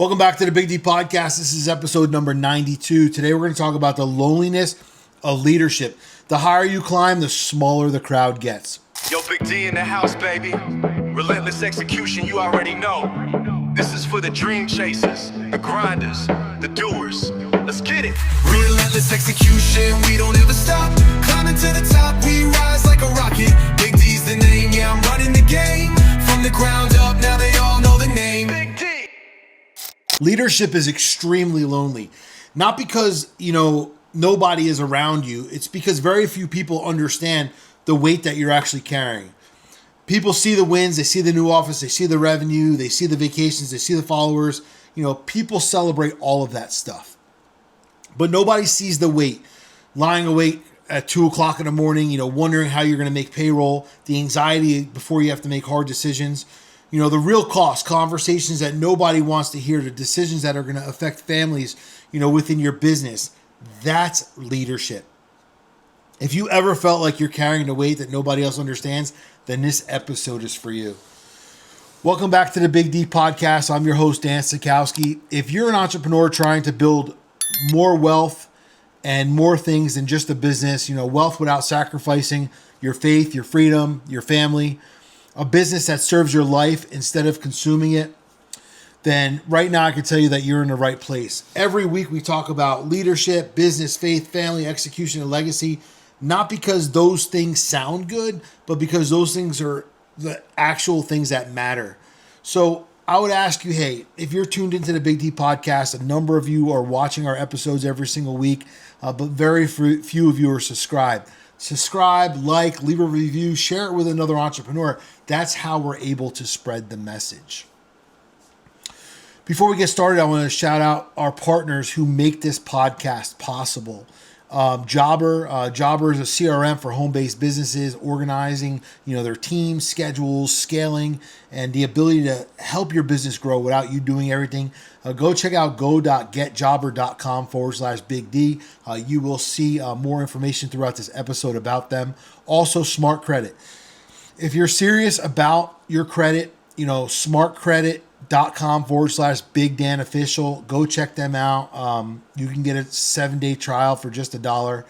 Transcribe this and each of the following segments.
Welcome back to the Big D Podcast. This is episode number 92. Today we're going to talk about the loneliness of leadership. The higher you climb, the smaller the crowd gets. Yo, Big D in the house, baby. Relentless execution, you already know. This is for the dream chasers, the grinders, the doers. Let's get it. Relentless execution, we don't ever stop. Climbing to the top, we rise like a rocket. Big D's the name, yeah, I'm running the game. From the ground up, now they all know the name. Big D. Leadership is extremely lonely. Not because, nobody is around you. It's because very few people understand the weight that you're actually carrying. People see the wins, they see the new office, they see the revenue, they see the vacations, they see the followers. People celebrate all of that stuff. But nobody sees the weight. Lying awake at 2 o'clock in the morning, wondering how you're going to make payroll, the anxiety before you have to make hard decisions. The real cost, conversations that nobody wants to hear, the decisions that are going to affect families, within your business. That's leadership. If you ever felt like you're carrying a weight that nobody else understands, then this episode is for you. Welcome back to the Big D Podcast. I'm your host, Dan Sikowski. If you're an entrepreneur trying to build more wealth and more things than just a business, wealth without sacrificing your faith, your freedom, your family, a business that serves your life instead of consuming it, then right now I can tell you that you're in the right place. Every week we talk about leadership, business, faith, family, execution, and legacy, not because those things sound good, but because those things are the actual things that matter. So I would ask you, hey, if you're tuned into the Big D Podcast, a number of you are watching our episodes every single week, but very few of you are subscribed. Subscribe, like, leave a review, share it with another entrepreneur. That's how we're able to spread the message. Before we get started, I want to shout out our partners who make this podcast possible. Jobber is a CRM for home-based businesses, organizing, their teams, schedules, scaling, and the ability to help your business grow without you doing everything. Go check out go.getjobber.com/Big D. You will see more information throughout this episode about them. Also, Smart Credit. If you're serious about your credit, smartcredit.com/Big Dan Official. Go check them out. You can get a 7-day trial for just $1.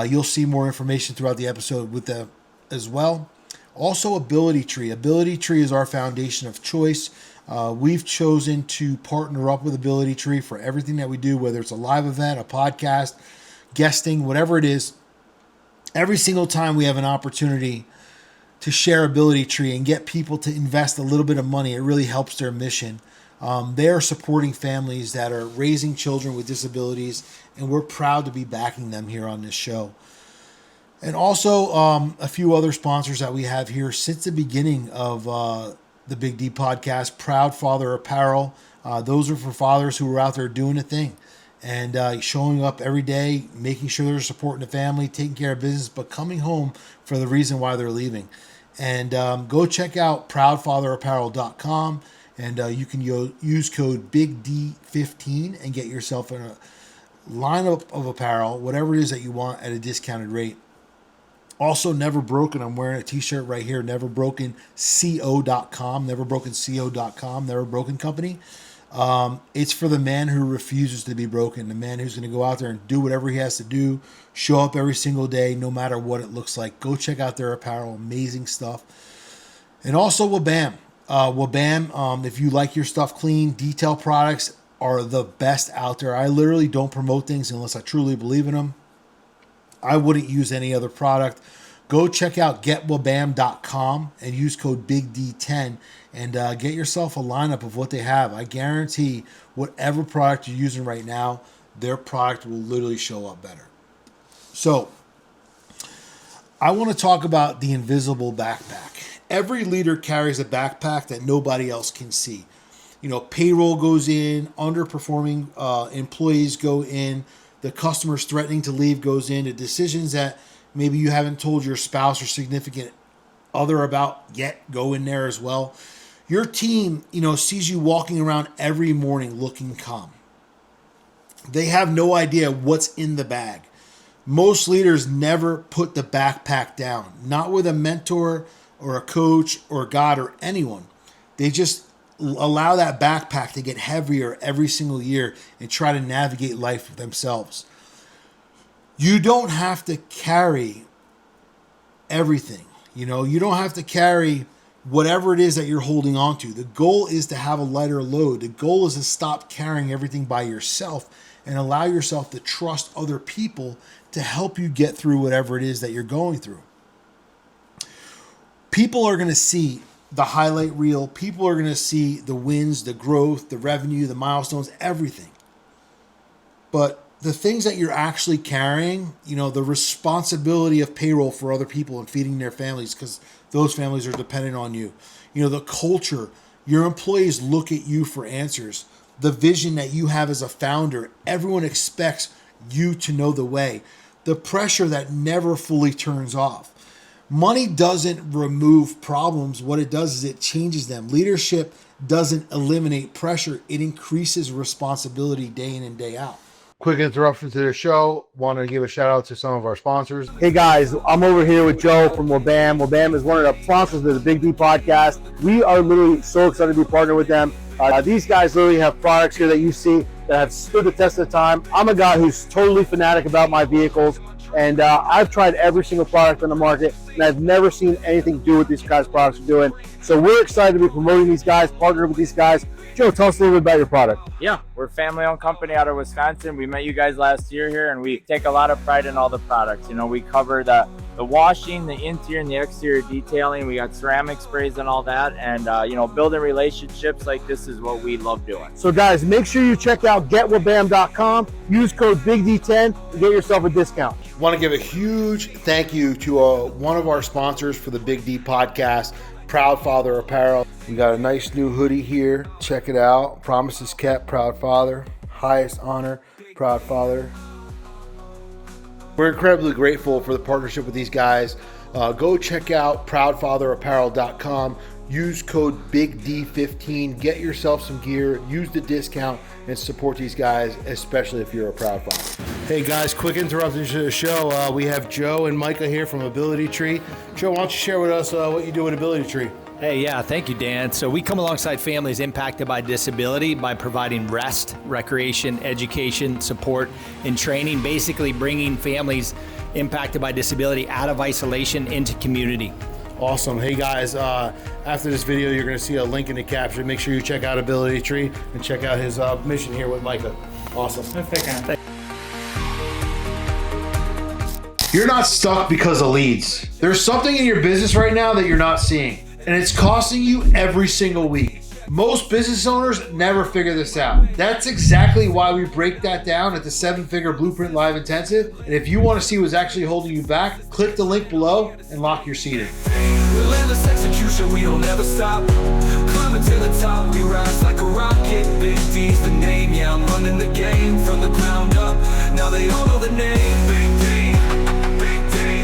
You'll see more information throughout the episode with them as well. Also, Ability Tree. Ability Tree is our foundation of choice. We've chosen to partner up with Ability Tree for everything that we do, whether it's a live event, a podcast, guesting, whatever it is. Every single time we have an opportunity to share Ability Tree and get people to invest a little bit of money, it really helps their mission. They are supporting families that are raising children with disabilities, and we're proud to be backing them here on this show. And also a few other sponsors that we have here since the beginning of the Big D Podcast. Proud Father Apparel. Those are for fathers who are out there doing a thing and showing up every day, making sure they're supporting the family, taking care of business, but coming home for the reason why they're leaving. And go check out proudfatherapparel.com, and you can use code BIGD15 and get yourself in a lineup of apparel, whatever it is that you want, at a discounted rate. Also, Never Broken. I'm wearing a t-shirt right here, neverbrokenco.com, neverbrokenco.com, Never Broken Company. It's for the man who refuses to be broken, the man who's going to go out there and do whatever he has to do, show up every single day, no matter what it looks like. Go check out their apparel, amazing stuff. And also Wabam. Wabam, if you like your stuff clean, detail products are the best out there. I literally don't promote things unless I truly believe in them. I wouldn't use any other product. Go check out getwabam.com and use code BIGD10 and get yourself a lineup of what they have. I guarantee whatever product you're using right now, their product will literally show up better. So, I want to talk about the invisible backpack. Every leader carries a backpack that nobody else can see. Payroll goes in, underperforming employees go in, the customers threatening to leave goes in, the decisions that maybe you haven't told your spouse or significant other about yet go in there as well. Your team, sees you walking around every morning looking calm. They have no idea what's in the bag. Most leaders never put the backpack down, not with a mentor or a coach or God or anyone. They just allow that backpack to get heavier every single year and try to navigate life themselves. You don't have to carry everything. You don't have to carry whatever it is that you're holding on to. The goal is to have a lighter load. The goal is to stop carrying everything by yourself and allow yourself to trust other people to help you get through whatever it is that you're going through. People are going to see the highlight reel. People are going to see the wins, the growth, the revenue, the milestones, everything. But the things that you're actually carrying, the responsibility of payroll for other people and feeding their families, because those families are dependent on you. The culture, your employees look at you for answers. The vision that you have as a founder, everyone expects you to know the way. The pressure that never fully turns off. Money doesn't remove problems. What it does is it changes them. Leadership doesn't eliminate pressure. It increases responsibility day in and day out. Quick interruption to the show. Want to give a shout out to some of our sponsors. Hey guys, I'm over here with Joe from Wabam. Wabam is one of the sponsors of the Big D podcast. We are literally so excited to be partnered with them. These guys literally have products here that you see that have stood the test of time. I'm a guy who's totally fanatic about my vehicles, and I've tried every single product on the market, and I've never seen anything do what these guys' products are doing. So we're excited to be promoting these guys, partnering with these guys. Joe, tell us a little bit about your product. Yeah, we're a family-owned company out of Wisconsin. We met you guys last year here, and we take a lot of pride in all the products. We cover the washing, the interior and the exterior detailing. We got ceramic sprays and all that. And, building relationships like this is what we love doing. So, guys, make sure you check out getwabam.com. Use code BIGD10 to get yourself a discount. Want to give a huge thank you to one of our sponsors for the Big D podcast, Proud Father Apparel. We got a nice new hoodie here. Check it out. Promises kept, Proud Father. Highest honor, Proud Father. We're incredibly grateful for the partnership with these guys. Go check out proudfatherapparel.com. Use code BIGD15. Get yourself some gear. Use the discount and support these guys, especially if you're a proud father. Hey guys, quick interruption to the show. We have Joe and Micah here from Ability Tree. Joe, why don't you share with us what you do at Ability Tree? Hey, yeah, thank you, Dan. So we come alongside families impacted by disability by providing rest, recreation, education, support, and training, basically bringing families impacted by disability out of isolation into community. Awesome. Hey guys, after this video, you're going to see a link in the caption. Make sure you check out Ability Tree and check out his mission here with Micah. Awesome. You're not stuck because of leads. There's something in your business right now that you're not seeing, and it's costing you every single week. Most business owners never figure this out. That's exactly why we break that down at the 7-Figure Blueprint Live Intensive. And if you want to see what's actually holding you back, click the link below and lock your seat in. Relentless execution, we don't ever stop. Climbing to the top, we rise like a rocket. Big D's the name, yeah, I'm running the game from the ground up. Now they all know the name, Big D, Big D.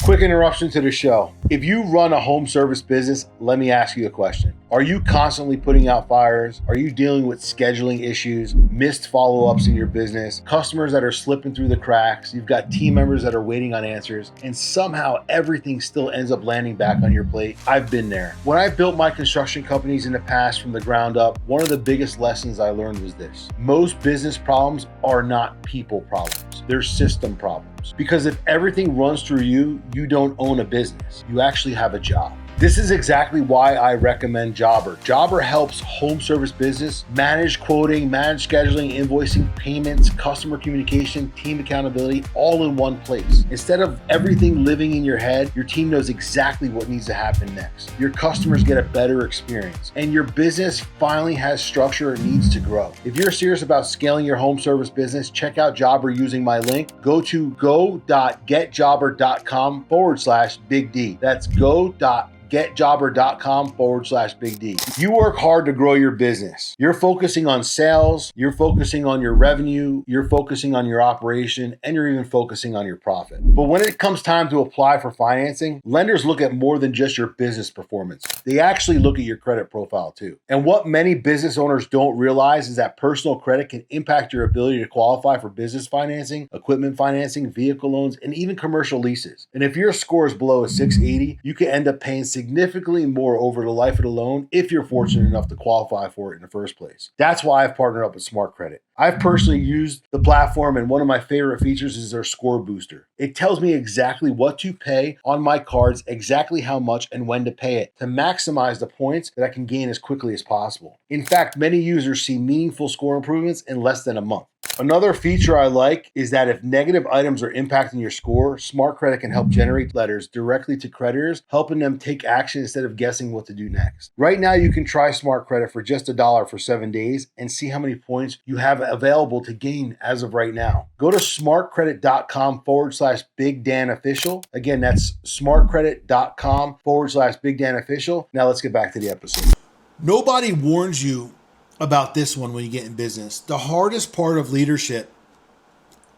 Quick interruption to the show. If you run a home service business, let me ask you a question. Are you constantly putting out fires? Are you dealing with scheduling issues, missed follow-ups in your business, customers that are slipping through the cracks, you've got team members that are waiting on answers, and somehow everything still ends up landing back on your plate? I've been there. When I built my construction companies in the past from the ground up, one of the biggest lessons I learned was this. Most business problems are not people problems. They're system problems. Because if everything runs through you, you don't own a business. You actually have a job. This is exactly why I recommend Jobber. Jobber helps home service business manage quoting, manage scheduling, invoicing, payments, customer communication, team accountability, all in one place. Instead of everything living in your head, your team knows exactly what needs to happen next. Your customers get a better experience, and your business finally has structure and needs to grow. If you're serious about scaling your home service business, check out Jobber using my link. Go to go.getjobber.com/Big D. That's go.getjobber.com/Big D. You work hard to grow your business. You're focusing on sales, you're focusing on your revenue, you're focusing on your operation, and you're even focusing on your profit. But when it comes time to apply for financing, lenders look at more than just your business performance. They actually look at your credit profile too. And what many business owners don't realize is that personal credit can impact your ability to qualify for business financing, equipment financing, vehicle loans, and even commercial leases. And if your score is below a 680, you can end up paying significantly more over the life of the loan if you're fortunate enough to qualify for it in the first place. That's why I've partnered up with Smart Credit. I've personally used the platform, and one of my favorite features is their score booster. It tells me exactly what to pay on my cards, exactly how much and when to pay it to maximize the points that I can gain as quickly as possible. In fact, many users see meaningful score improvements in less than a month. Another feature I like is that if negative items are impacting your score, Smart Credit can help generate letters directly to creditors, helping them take action instead of guessing what to do next. Right now, you can try Smart Credit for just $1 for 7 days and see how many points you have available to gain as of right now. Go to smartcredit.com/Big Dan Official. Again, that's smartcredit.com/Big Dan Official. Now let's get back to the episode. Nobody warns you about this one when you get in business. The hardest part of leadership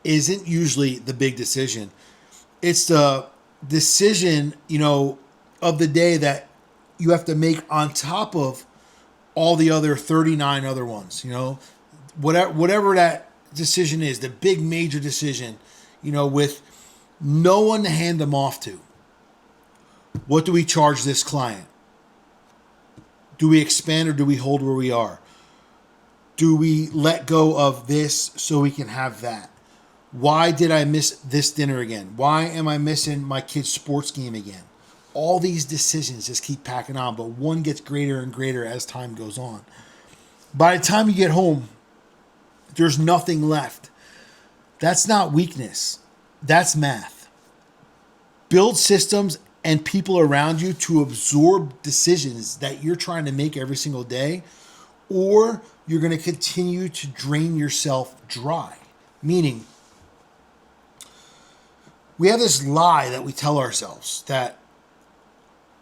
isn't usually the big decision. It's the decision, of the day that you have to make on top of all the other 39 other ones, whatever that decision is, the big major decision, with no one to hand them off to. What do we charge this client? Do we expand or do we hold where we are? Do we let go of this so we can have that? Why did I miss this dinner again? Why am I missing my kid's sports game again? All these decisions just keep packing on, but one gets greater and greater as time goes on. By the time you get home, there's nothing left. That's not weakness. That's math. Build systems and people around you to absorb decisions that you're trying to make every single day, or you're going to continue to drain yourself dry. Meaning, we have this lie that we tell ourselves that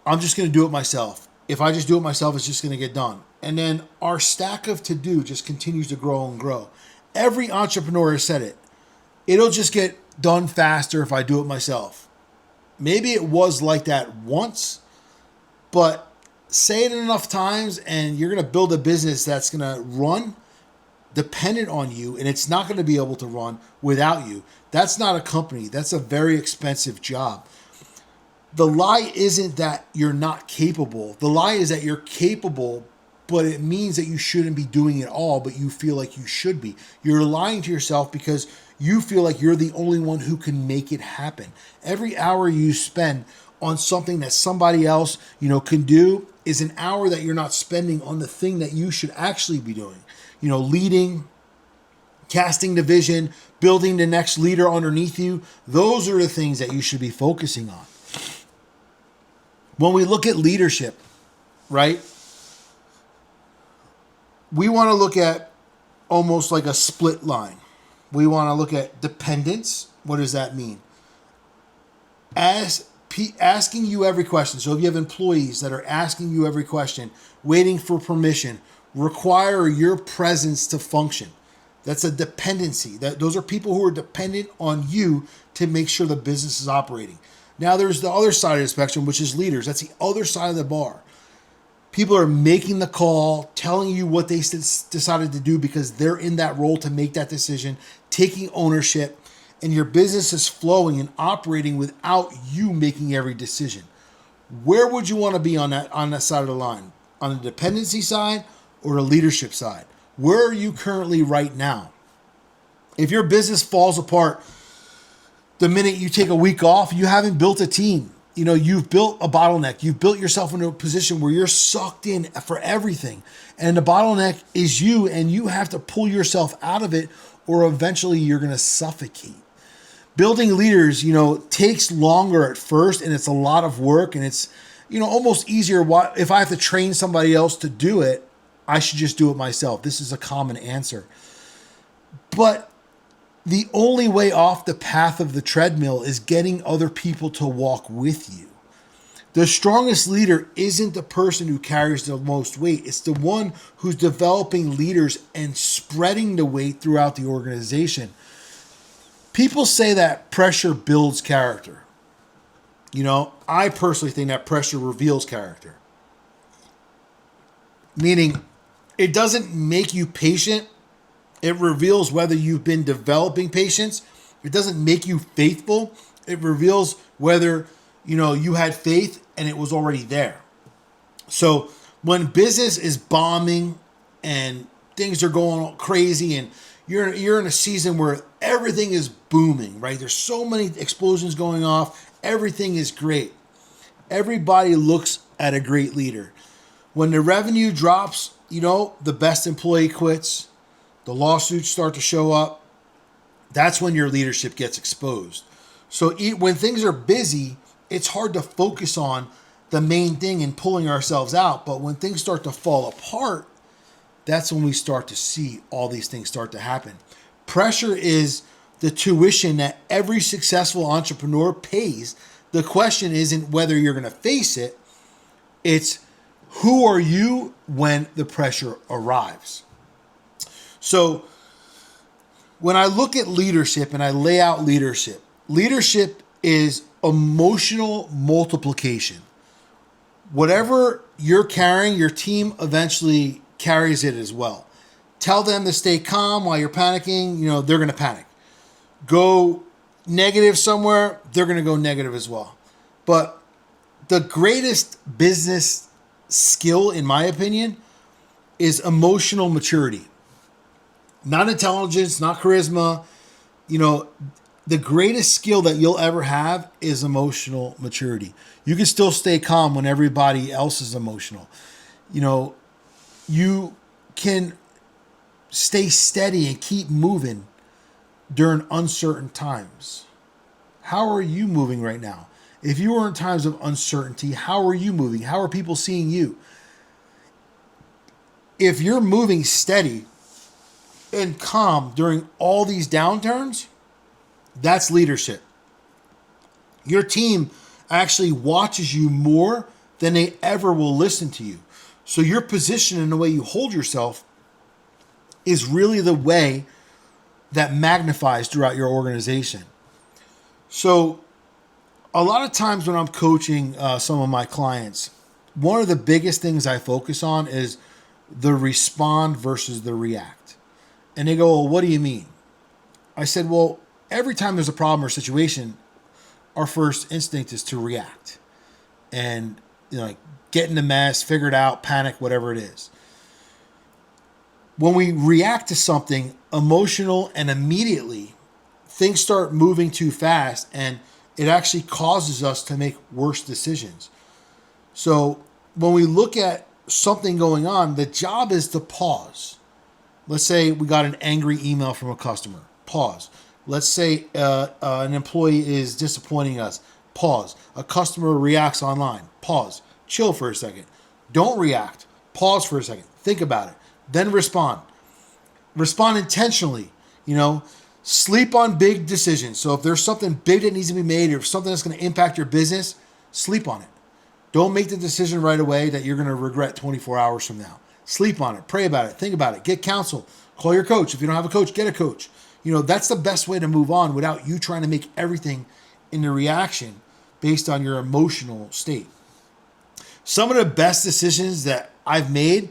I'm just going to do it myself. If I just do it myself, it's just going to get done. And then our stack of to-do just continues to grow and grow. Every entrepreneur has said it. It'll just get done faster if I do it myself. Maybe it was like that once, but say it enough times and you're going to build a business that's going to run dependent on you, and it's not going to be able to run without you. That's not a company. That's a very expensive job. The lie isn't that you're not capable. The lie is that you're capable, but it means that you shouldn't be doing it all, but you feel like you should be. You're lying to yourself because you feel like you're the only one who can make it happen. Every hour you spend on something that somebody else, can do is an hour that you're not spending on the thing that you should actually be doing. Leading, casting the vision, building the next leader underneath you. Those are the things that you should be focusing on. When we look at leadership, right? We want to look at almost like a split line. We want to look at dependence. What does that mean? Asking you every question. So if you have employees that are asking you every question, waiting for permission, require your presence to function. That's a dependency. Those are people who are dependent on you to make sure the business is operating. Now there's the other side of the spectrum, which is leaders. That's the other side of the bar. People are making the call, telling you what they decided to do because they're in that role to make that decision, taking ownership, and your business is flowing and operating without you making every decision. Where would you want to be on that side of the line? On the dependency side or the leadership side? Where are you currently right now? If your business falls apart the minute you take a week off, you haven't built a team. You've built a bottleneck. You've built yourself into a position where you're sucked in for everything. And the bottleneck is you, and you have to pull yourself out of it, or eventually you're going to suffocate. Building leaders, takes longer at first, and it's a lot of work, and it's, almost easier. If I have to train somebody else to do it, I should just do it myself. This is a common answer. But the only way off the path of the treadmill is getting other people to walk with you. The strongest leader isn't the person who carries the most weight. It's the one who's developing leaders and spreading the weight throughout the organization. People say that pressure builds character. I personally think that pressure reveals character. Meaning, it doesn't make you patient. It reveals whether you've been developing patience. It doesn't make you faithful. It reveals whether, you had faith and it was already there. So when business is bombing and things are going crazy and you're in a season where everything is booming, right? There's so many explosions going off. Everything is great. Everybody looks at a great leader. When the revenue drops, the best employee quits, the lawsuits start to show up. That's when your leadership gets exposed. So when things are busy, it's hard to focus on the main thing and pulling ourselves out. But when things start to fall apart, that's when we start to see all these things start to happen. Pressure is the tuition that every successful entrepreneur pays. The question isn't whether you're going to face it. It's who are you when the pressure arrives. So when I look at leadership and I lay out leadership, leadership is emotional multiplication. Whatever you're carrying, your team eventually carries it as well. Tell them to stay calm while you're panicking, they're going to panic. Go negative somewhere, they're going to go negative as well. But the greatest business skill, in my opinion, is emotional maturity. Not intelligence, not charisma. The greatest skill that you'll ever have is emotional maturity. You can still stay calm when everybody else is emotional. You can stay steady and keep moving during uncertain times. How are you moving right now? If you are in times of uncertainty, how are you moving? How are people seeing you? If you're moving steady and calm during all these downturns, that's leadership. Your team actually watches you more than they ever will listen to you. So your position and the way you hold yourself is really the way that magnifies throughout your organization. So a lot of times when I'm coaching some of my clients, one of the biggest things I focus on is the respond versus the react. And they go, well, what do you mean? I said, well, every time there's a problem or situation, our first instinct is to react and get in the mess, figure it out, panic, whatever it is. When we react to something emotional and immediately, things start moving too fast and it actually causes us to make worse decisions. So when we look at something going on, the job is to pause. Let's say we got an angry email from a customer. Pause. Let's say an employee is disappointing us. Pause. A customer reacts online. Pause. Chill for a second. Don't react. Pause for a second. Think about it. Then respond. Respond intentionally. Sleep on big decisions. So if there's something big that needs to be made or something that's going to impact your business, sleep on it. Don't make the decision right away that you're going to regret 24 hours from now. Sleep on it. Pray about it. Think about it. Get counsel. Call your coach. If you don't have a coach, get a coach. That's the best way to move on without you trying to make everything in the reaction based on your emotional state. Some of the best decisions that I've made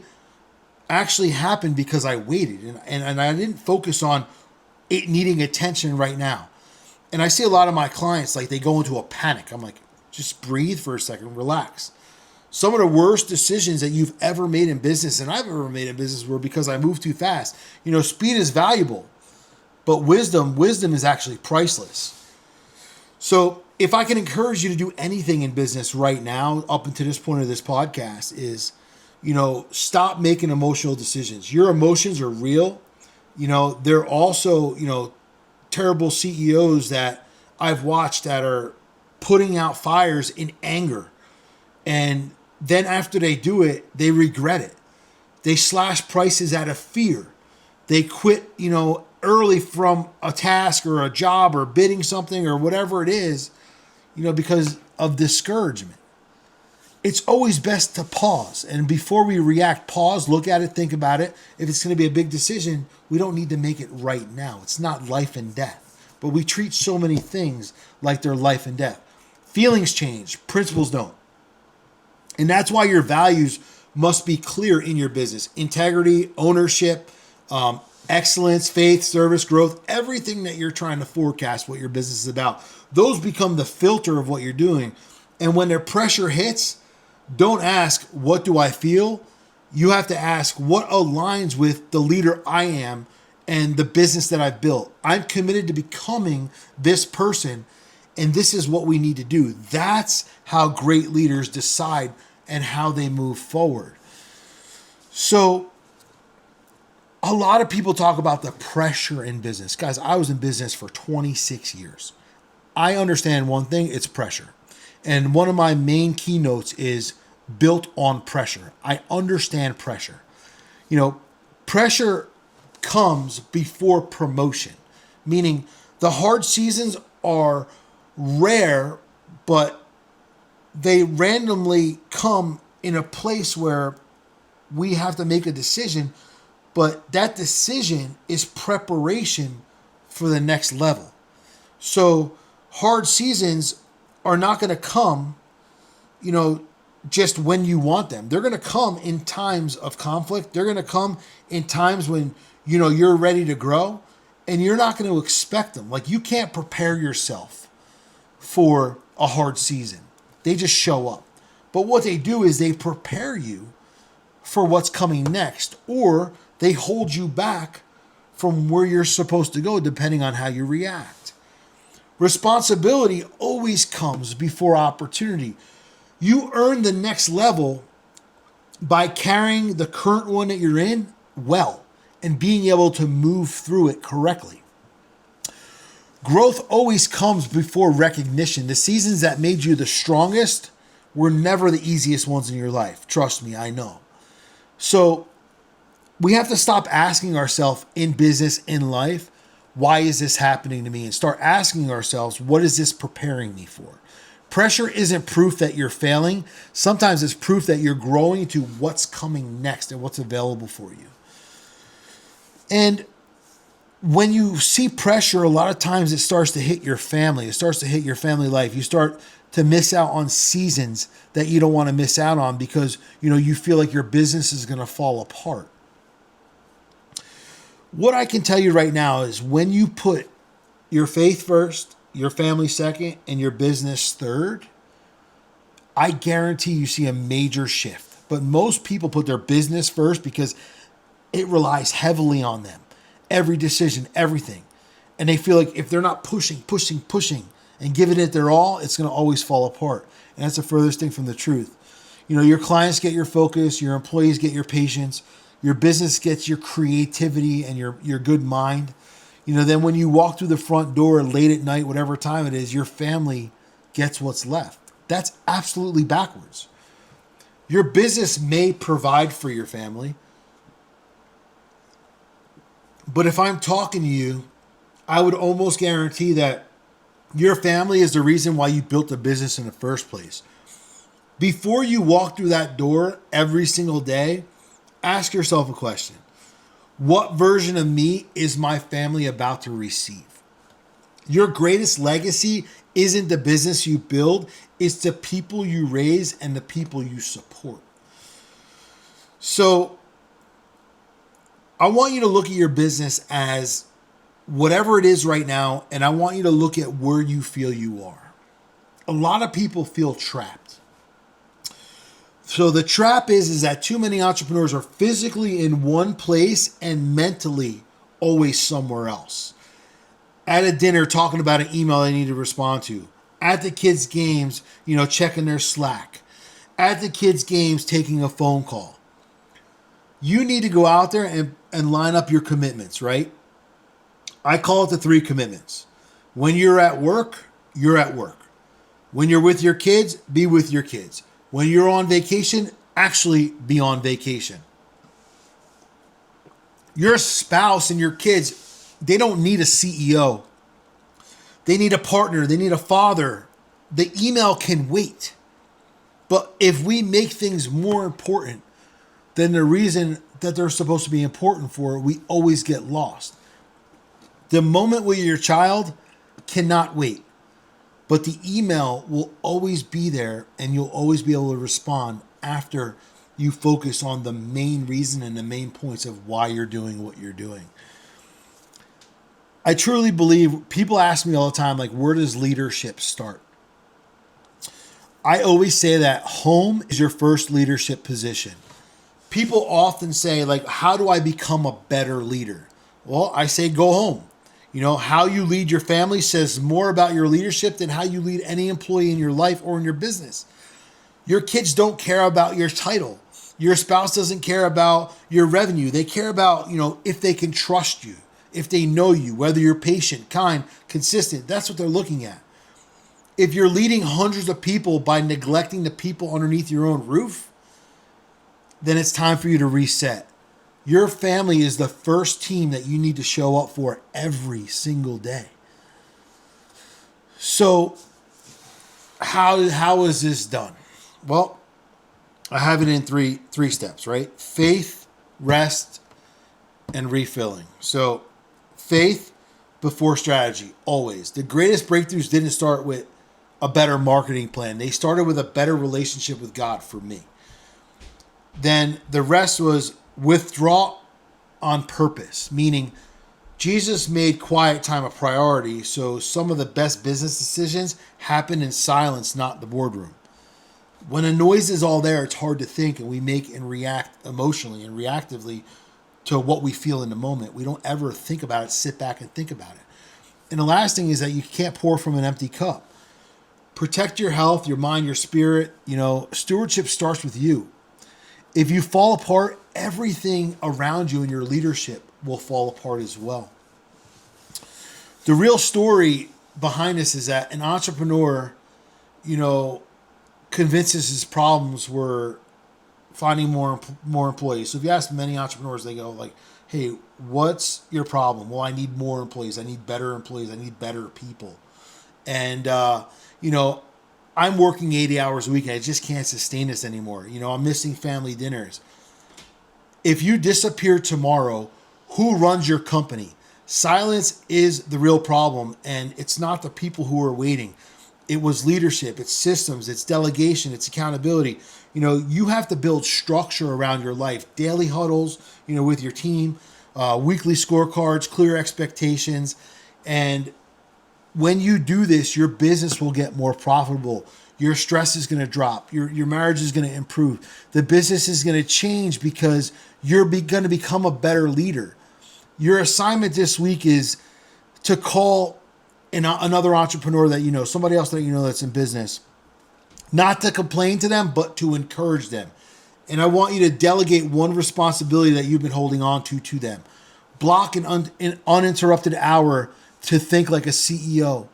actually happened because I waited and I didn't focus on it needing attention right now. And I see a lot of my clients, they go into a panic. I'm like, just breathe for a second, relax. Some of the worst decisions that you've ever made in business and I've ever made in business were because I moved too fast. Speed is valuable, but wisdom is actually priceless. So if I can encourage you to do anything in business right now, up until this point of this podcast, is, stop making emotional decisions. Your emotions are real. They're also, terrible CEOs that I've watched that are putting out fires in anger. And then after they do it, they regret it. They slash prices out of fear. They quit, early from a task or a job or bidding something or whatever it is, because of discouragement. It's always best to pause. And before we react, pause, look at it, think about it. If it's going to be a big decision, we don't need to make it right now. It's not life and death. But we treat so many things like they're life and death. Feelings change, principles don't. And that's why your values must be clear in your business. Integrity, ownership, excellence, faith, service, growth, everything that you're trying to forecast what your business is about. Those become the filter of what you're doing. And when their pressure hits, don't ask, what do I feel? You have to ask, what aligns with the leader I am and the business that I've built? I'm committed to becoming this person, and this is what we need to do. That's how great leaders decide and how they move forward. So a lot of people talk about the pressure in business. Guys, I was in business for 26 years. I understand one thing, it's pressure. And one of my main keynotes is built on pressure. I understand pressure. Pressure comes before promotion, meaning the hard seasons are rare, but they randomly come in a place where we have to make a decision, but that decision is preparation for the next level. So hard seasons are not going to come, just when you want them. They're going to come in times of conflict. They're going to come in times when, you're ready to grow, and you're not going to expect them. Like, you can't prepare yourself for a hard season. They just show up. But what they do is they prepare you for what's coming next, or they hold you back from where you're supposed to go, depending on how you react. Responsibility always comes before opportunity. You earn the next level by carrying the current one that you're in well and being able to move through it correctly. Growth always comes before recognition. The seasons that made you the strongest were never the easiest ones in your life. Trust me, I know. So we have to stop asking ourselves in business, in life, why is this happening to me? And start asking ourselves, what is this preparing me for? Pressure isn't proof that you're failing. Sometimes it's proof that you're growing to what's coming next and what's available for you. And when you see pressure, a lot of times it starts to hit your family. It starts to hit your family life. You start to miss out on seasons that you don't want to miss out on because, you feel like your business is going to fall apart. What I can tell you right now is when you put your faith first, your family second, and your business third, I guarantee you see a major shift. But most people put their business first because it relies heavily on them. Every decision, everything. And they feel like if they're not pushing, and giving it their all, it's going to always fall apart. And that's the furthest thing from the truth. Your clients get your focus, your employees get your patience, your business gets your creativity and your good mind. Then when you walk through the front door late at night, whatever time it is, your family gets what's left. That's absolutely backwards. Your business may provide for your family, but if I'm talking to you, I would almost guarantee that your family is the reason why you built the business in the first place. Before you walk through that door every single day, ask yourself a question. What version of me is my family about to receive? Your greatest legacy isn't the business you build, it's the people you raise and the people you support. So I want you to look at your business as whatever it is right now, and I want you to look at where you feel you are. A lot of people feel trapped. So the trap is that too many entrepreneurs are physically in one place and mentally always somewhere else. At a dinner, talking about an email they need to respond to. At the kids' games, checking their Slack. At the kids' games, taking a phone call. You need to go out there and line up your commitments, right? I call it the 3 commitments. When you're at work, you're at work. When you're with your kids, be with your kids. When you're on vacation, actually be on vacation. Your spouse and your kids, they don't need a CEO. They need a partner. They need a father. The email can wait. But if we make things more important than the reason that they're supposed to be important for, we always get lost. The moment with your child cannot wait. But the email will always be there and you'll always be able to respond after you focus on the main reason and the main points of why you're doing what you're doing. I truly believe, people ask me all the time, like, where does leadership start? I always say that home is your first leadership position. People often say, like, how do I become a better leader? Well, I say go home. You know, how you lead your family says more about your leadership than how you lead any employee in your life or in your business. Your kids don't care about your title. Your spouse doesn't care about your revenue. They care about, if they can trust you, if they know you, whether you're patient, kind, consistent. That's what they're looking at. If you're leading hundreds of people by neglecting the people underneath your own roof, then it's time for you to reset. Your family is the first team that you need to show up for every single day. So how is this done? Well, I have it in three steps, right? Faith, rest, and refilling. So faith before strategy, always. The greatest breakthroughs didn't start with a better marketing plan. They started with a better relationship with God for me. Then the rest was withdraw on purpose, meaning Jesus made quiet time a priority, so some of the best business decisions happen in silence, not the boardroom. When a noise is all there, it's hard to think, and we make and react emotionally and reactively to what we feel in the moment. We don't ever think about it, sit back and think about it. And the last thing is that you can't pour from an empty cup. Protect your health, your mind, your spirit. Stewardship starts with you. If you fall apart, everything around you and your leadership will fall apart as well. The real story behind this is that an entrepreneur, convinces his problems were finding more employees. So if you ask many entrepreneurs, they go like, hey, what's your problem? Well, I need more employees. I need better employees. I need better people. And, I'm working 80 hours a week. I just can't sustain this anymore. I'm missing family dinners. If you disappear tomorrow, who runs your company? Silence is the real problem, and it's not the people who are waiting. It was leadership, it's systems, it's delegation, it's accountability. You have to build structure around your life, daily huddles, with your team, weekly scorecards, clear expectations. And when you do this, your business will get more profitable. Your stress is going to drop. Your marriage is going to improve. The business is going to change because you're going to become a better leader. Your assignment this week is to call another entrepreneur that somebody else that that's in business, not to complain to them, but to encourage them. And I want you to delegate one responsibility that you've been holding on to them. Block an uninterrupted hour to think like a CEO.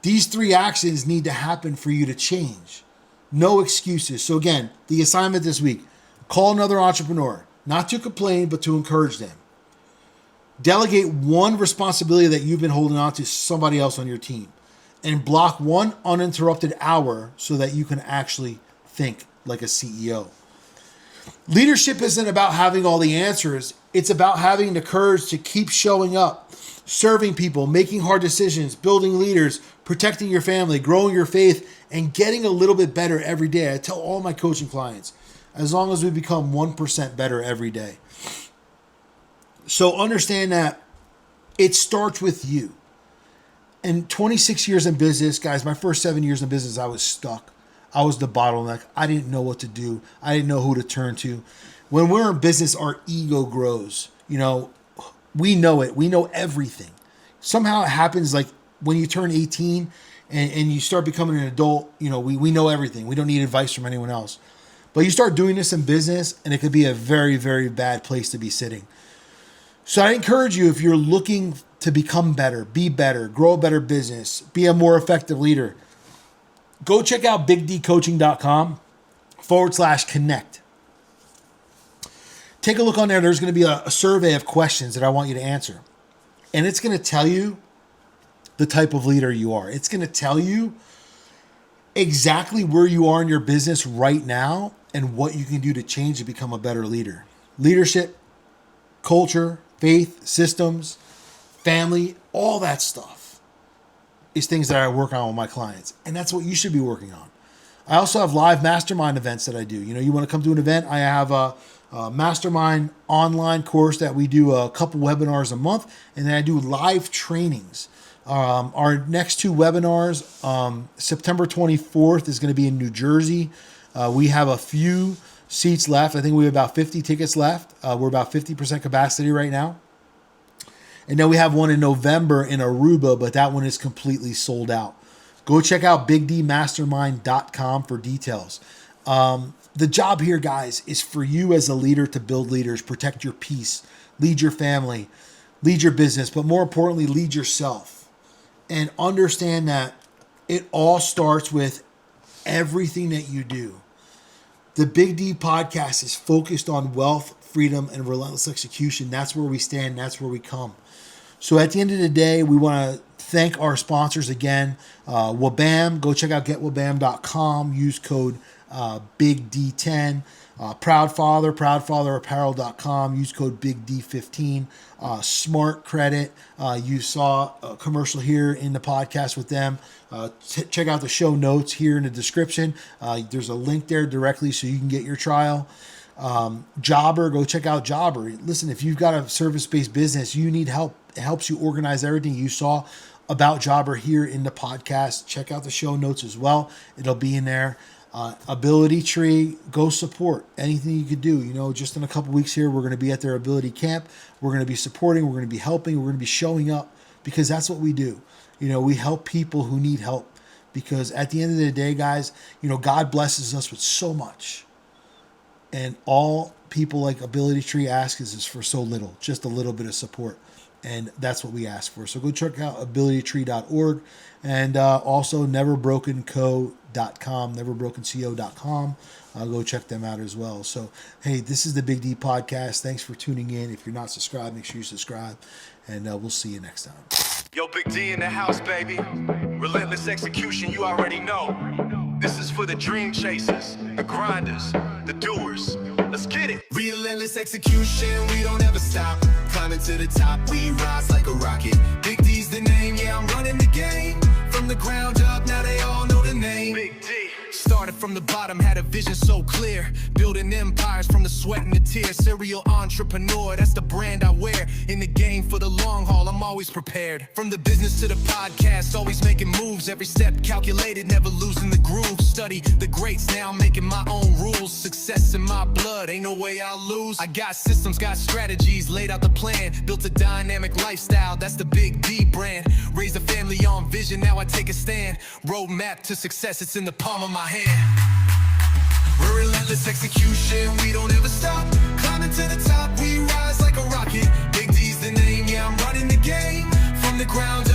These 3 actions need to happen for you to change. No excuses. So again, the assignment this week, call another entrepreneur, not to complain, but to encourage them. Delegate one responsibility that you've been holding on to somebody else on your team, and block one uninterrupted hour so that you can actually think like a CEO. Leadership isn't about having all the answers. It's about having the courage to keep showing up, serving people, making hard decisions, building leaders, protecting your family, growing your faith, and getting a little bit better every day. I tell all my coaching clients, as long as we become 1% better every day. So understand that it starts with you. And 26 years in business, guys, my first 7 years in business, I was stuck. I was the bottleneck. I didn't know what to do. I didn't know who to turn to. When we're in business, our ego grows. We know it. We know everything. Somehow it happens like when you turn 18 and you start becoming an adult, we know everything. We don't need advice from anyone else. But you start doing this in business and it could be a very, very bad place to be sitting. So I encourage you, if you're looking to become better, be better, grow a better business, be a more effective leader, go check out bigdcoaching.com/connect. Take a look on there. There's going to be a survey of questions that I want you to answer. And it's going to tell you the type of leader you are. It's going to tell you exactly where you are in your business right now and what you can do to change to become a better leader. Leadership, culture, faith, systems, family, all that stuff is things that I work on with my clients. And that's what you should be working on. I also have live mastermind events that I do. You want to come to an event, I have mastermind online course that we do a couple webinars a month, and then I do live trainings. Our next two webinars, September 24th is going to be in New Jersey. We have a few seats left. I think we have about 50 tickets left. We're about 50% capacity right now. And then we have one in November in Aruba, but that one is completely sold out. Go check out bigdmastermind.com for details. The job here, guys, is for you as a leader to build leaders, protect your peace, lead your family, lead your business, but more importantly, lead yourself. And understand that it all starts with everything that you do. The Big D podcast is focused on wealth, freedom, and relentless execution. That's where we stand. That's where we come. So at the end of the day, we want to thank our sponsors again. Wabam, go check out getwabam.com. Use code BIGD10. proudfatherapparel.com. Use code BIGD15. Smart Credit. You saw a commercial here in the podcast with them. Check out the show notes here in the description. There's a link there directly so you can get your trial. Jobber, go check out Jobber. Listen, if you've got a service-based business, you need help. It helps you organize everything you saw about Jobber here in the podcast. Check out the show notes as well. It'll be in there. Ability Tree, go support anything you could do. You know, just in a couple weeks here, we're going to be at their Ability Camp. We're going to be supporting. We're going to be helping. We're going to be showing up because that's what we do. You know, we help people who need help because at the end of the day, guys, you know, God blesses us with so much. And all people like Ability Tree ask is for so little, just a little bit of support. And that's what we ask for. So go check out abilitytree.org and also neverbrokenco.com, neverbrokenco.com. Go check them out as well. So, hey, this is the Big D Podcast. Thanks for tuning in. If you're not subscribed, make sure you subscribe. And we'll see you next time. Yo, Big D in the house, baby. Relentless execution, you already know. This is for the dream chasers, the grinders, the doers. Let's get it. Relentless execution, we don't ever stop. Climbing to the top, we rise like a rocket. Big D's the name, yeah, I'm running the game. From the ground up, now they all know the name. Big D. Started from the bottom, had a vision so clear. Building empires from the sweat and the tears. Serial entrepreneur, that's the brand I wear. In the game for the long haul, I'm always prepared. From the business to the podcast, always making moves. Every step calculated, never losing the groove. Study the greats, now I'm making my own rules. Success in my blood, ain't no way I'll lose. I got systems, got strategies, laid out the plan. Built a dynamic lifestyle, that's the Big D brand. Raised a family on vision, now I take a stand. Roadmap to success, it's in the palm of my hand. We're relentless execution, we don't ever stop. Climbing to the top, we rise like a rocket. Big D's the name, yeah, I'm running the game. From the ground